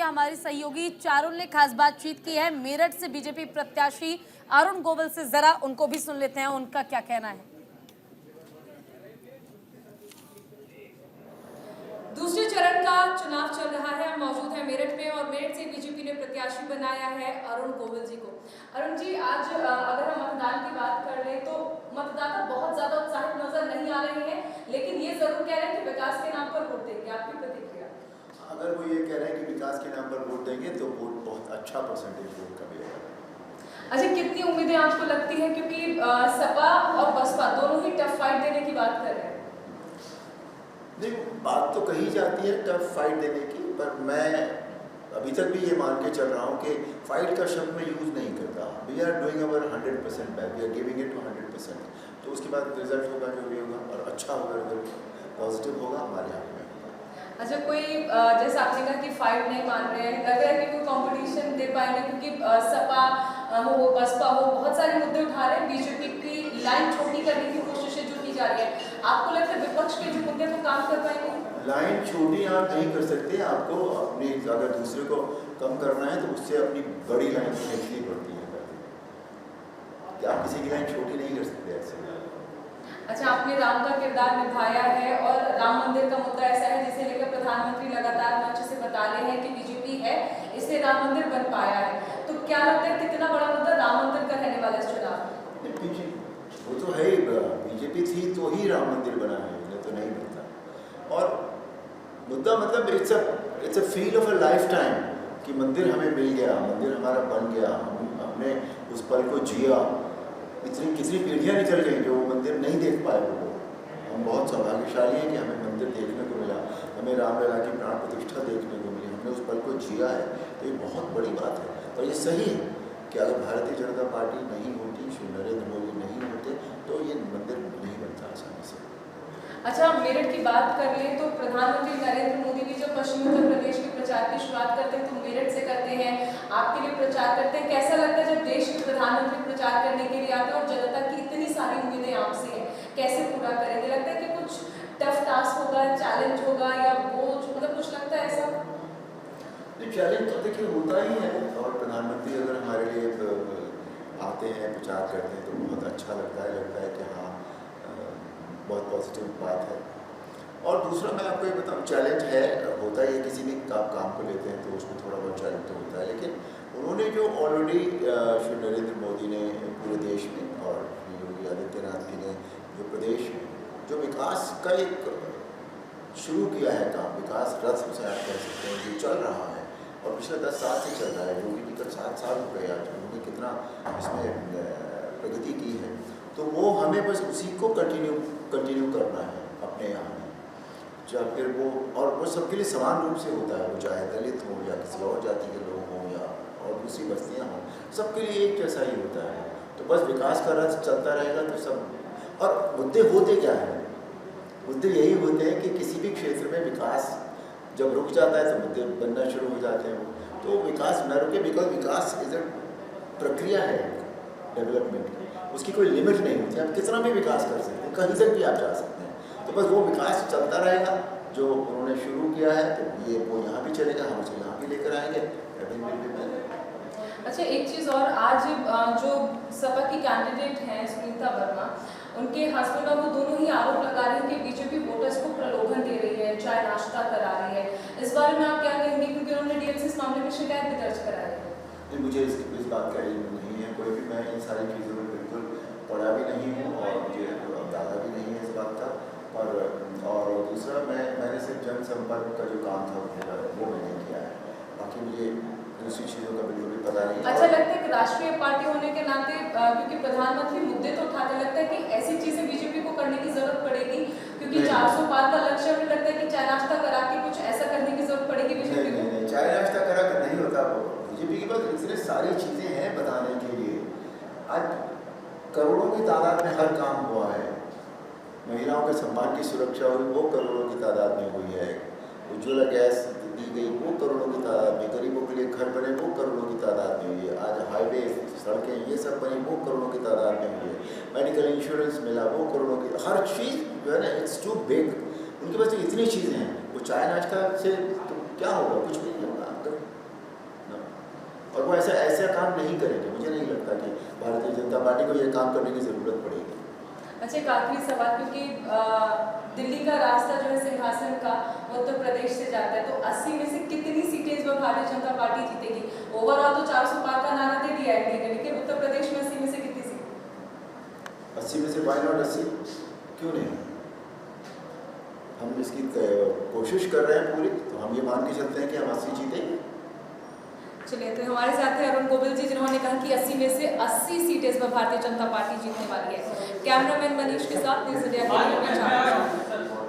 किया हमारे सहयोगी चारुल ने खास बातचीत की है मेरठ से बीजेपी प्रत्याशी अरुण गोविल से। जरा उनको भी सुन लेते हैं, उनका क्या कहना है। दूसरे चरण का चुनाव चल रहा है, हम मौजूद हैं मेरठ में और मेरठ से बीजेपी ने प्रत्याशी बनाया है अरुण गोविल जी को। अरुण जी, आज अगर हम मतदान की बात कर लें तो मतदाता बहुत ज्यादा उत्साहित नजर नहीं आ रहे हैं, लेकिन ये जरूर कह रहे हैं कि विकास के नाम पर वोट देंगे। आपकी प्रतिक्रिया? अगर वो ये कह रहे हैं कि विकास के नाम पर वोट देंगे तो वोट बहुत अच्छा परसेंटेज वोट का मिलेगा। अच्छा, कितनी उम्मीदें आपको लगती हैं, क्योंकि सपा और बसपा दोनों ही टफ फाइट देने की बात कर रहे हैं? देखो, बात तो कही जाती है टफ फाइट देने की, पर मैं अभी तक भी ये मान के चल रहा हूँ कि फाइट का शब्द मैं यूज़ नहीं करता। We are doing our 100% back, we are giving it 100%। तो उसके बाद रिजल्ट होगा जो भी होगा, और अच्छा होगा, रिजल्ट पॉजिटिव होगा हमारे यहाँ में। अच्छा, कोई जैसे आपने कहा कि फाइट नहीं मान रहे हैं, लग रहा है कि कोई कंपटीशन दे पाएंगे, क्योंकि सपा हो बसपा हो बहुत सारे मुद्दे उठा रहे हैं, बीजेपी की लाइन छोटी करने की कोशिशें जो की जा रही है। आपको लगता है विपक्ष के जो मुद्दे तो काम कर पाएंगे? लाइन छोटी आप नहीं कर सकते, आपको अपनी अगर दूसरे को कम करना है तो उससे अपनी बड़ी लाइन खींचनी पड़ती है। कि आप किसी की लाइन छोटी नहीं कर सकते ऐसे। अच्छा, आपने राम का किरदार निभाया है और राम मंदिर का मुद्दा ऐसा है जिसे लेकर प्रधानमंत्री लगातार मंच से बता रहे हैं कि बीजेपी है इसलिए राम मंदिर बन पाया है। तो क्या लगता है कितना बड़ा मुद्दा राम मंदिर का रहने वाला इस चुनाव में? वो तो है ही, बीजेपी थी तो ही राम मंदिर बना है, नहीं तो नहीं बनता। और मुद्दा मतलब it's a feel of a life time कि मंदिर हमें मिल गया, मंदिर हमारा बन गया, हमने उस पल को जिया। कितनी पीढ़ियाँ निकल गई जो मंदिर नहीं देख पाए वो लोग। हम बहुत सौभाग्यशाली हैं कि हमें मंदिर देखने को मिला, हमें रामलला की प्राण प्रतिष्ठा देखने को मिली, हमने उस पल को जिया है। तो ये बहुत बड़ी बात है और ये सही है कि अगर भारतीय जनता पार्टी नहीं होती, श्री नरेंद्र मोदी नहीं होते तो ये मंदिर नहीं बनता आसानी से। अच्छा, मेरठ की बात कर लें तो प्रधानमंत्री नरेंद्र मोदी भी जब पश्चिमी उत्तर प्रदेश के प्रचार की शुरुआत करते हैं तो मेरठ से करते हैं, आपके लिए प्रचार करते हैं। कैसा लगता है जब देश के प्रधानमंत्री प्रचार करने के लिए आते हैं और जनता की इतनी सारी उम्मीदें आपसे हैं, कैसे पूरा करेंगे? लगता है कि कुछ टफ टास्क होगा, चैलेंज होगा या बोझ, मतलब कुछ लगता है ऐसा? चैलेंज तो देखिए होता ही है, और प्रधानमंत्री अगर हमारे लिए आते हैं, प्रचार करते हैं तो बहुत अच्छा लगता है कि हाँ बहुत पॉजिटिव बात है। और दूसरा मैं आपको ये बताऊँ, चैलेंज है, होता ही है, किसी भी काम को लेते हैं तो उसमें थोड़ा बहुत चैलेंज तो होता है। लेकिन उन्होंने जो ऑलरेडी श्री नरेंद्र मोदी ने पूरे देश में और योगी आदित्यनाथ जी ने जो प्रदेश में जो विकास का एक शुरू किया है काम, विकास रथ उसे आप कह सकते हैं, जो चल रहा है और पिछले 10 साल से चल रहा है। योगी जी का 7 साल हो गए आज, उन्होंने कितना इसमें प्रगति की है, तो वो हमें बस उसी को कंटिन्यू करना है अपने यहाँ में। जब फिर वो सबके लिए समान रूप से होता है, वो चाहे दलित हो या किसी और जाति के लोग हों या और दूसरी बस्तियाँ हों, सबके लिए एक जैसा ही होता है। तो बस विकास का रथ चलता रहेगा तो सब। और मुद्दे होते क्या हैं? मुद्दे यही होते हैं कि किसी भी क्षेत्र में विकास जब रुक जाता है तो मुद्दे बनना शुरू हो जाते हैं। वो तो विकास न रुके, बिकॉज विकास इज अ प्रक्रिया है डेवलपमेंट की, उसकी कोई लिमिट नहीं होती। आप कितना भी विकास कर सकते हैं, कहीं तक भी आप जा सकते हैं। तो बस वो विकास चलता रहेगा जो उन्होंने शुरू किया है, तो ये वो यहाँ भी चलेगा, हम उसे यहाँ भी लेकर आएंगे। अच्छा, एक चीज़ और, आज जो सपा की कैंडिडेट हैं सुनीता वर्मा, उनके हस्बैंड और वो दोनों ही आरोप लगा रहे हैं कि बीजेपी वोटर्स को प्रलोभन दे रही है, चाय नाश्ता करा रही है। इस बारे में आप क्या कहेंगे, क्योंकि उन्होंने डीएलसी इस मामले में शिकायत भी दर्ज कराई है? नहीं, मुझे इस बात का इल्म नहीं है कोई भी, मैं इन सारी चीज़ों में बिल्कुल पढ़ा भी नहीं हूँ और मुझे अंदाजा भी नहीं है इस बात का। और दूसरा मैंने सिर्फ जनसंपर्क का जो काम था वो मैंने किया है, बाकी मुझे दूसरी चीज़ों का बिल्कुल भी पता नहीं है। अच्छा, लगता है कि राष्ट्रीय पार्टी होने के नाते, क्योंकि प्रधानमंत्री मुद्दे तो उठाते, लगता है कि ऐसी चीज़ें बीजेपी को करने की जरूरत पड़ेगी, क्योंकि 400 पार का लक्ष्य, मुझे लगता है कि चाय नाश्ता करा के कुछ ऐसा करने की जरूरत पड़ेगी बीजेपी को। नहीं, चाय नाश्ता करा कर नहीं होता। बीजेपी के पास इतनी सारी चीज़ें हैं बताने के लिए। आज करोड़ों की तादाद में हर काम हुआ है, महिलाओं के सम्मान की सुरक्षा हुई, वो करोड़ों की तादाद में हुई है। उज्ज्वला गैस दी गई, वो करोड़ों की तादाद में। गरीबों के लिए घर बने, वो करोड़ों की तादाद में हुई है। आज हाईवे, सड़कें, ये सब बनी, वो करोड़ों की तादाद में हुई है। मेडिकल इंश्योरेंस मिला, वो करोड़ों की। हर चीज़ जो है ना, इट्स टू बिग। उनके पास तो इतनी चीज़ें हैं, वो चाय नाश्ता से तो क्या होगा, कुछ भी नहीं होगा। वो ऐसा ऐसा काम नहीं करेंगे। मुझे नहीं लगता कि भारतीय जनता पार्टी को ये काम करने की ज़रूरत पड़ेगी। अच्छा, एक आखिरी सवाल, क्योंकि दिल्ली का रास्ता जो है सिंहासन का वो उत्तर प्रदेश से जाता है, तो 80 में से कितनी सीटें इस बार भारतीय जनता पार्टी जीतेगी? ओवरऑल तो 400 पार का नारा दे दिया एनडीए ने, लेकिन उत्तर प्रदेश में 80 में से कितनी सीट? 80 में से वाई नॉट 80, क्यों नहीं? हम इसकी कोशिश कर रहे हैं पूरी, तो हम ये मान के चलते हैं कि हम 80 जीतेंगे। चलिए, तो हमारे साथ हैं अरुण गोविल जी, जिन्होंने कहा कि 80 में से 80 सीटें इस बार भारतीय जनता पार्टी जीतने वाली है। कैमरामैन मनीष के साथ न्यूज़ इंडिया के लिए मैं चाहूँगा।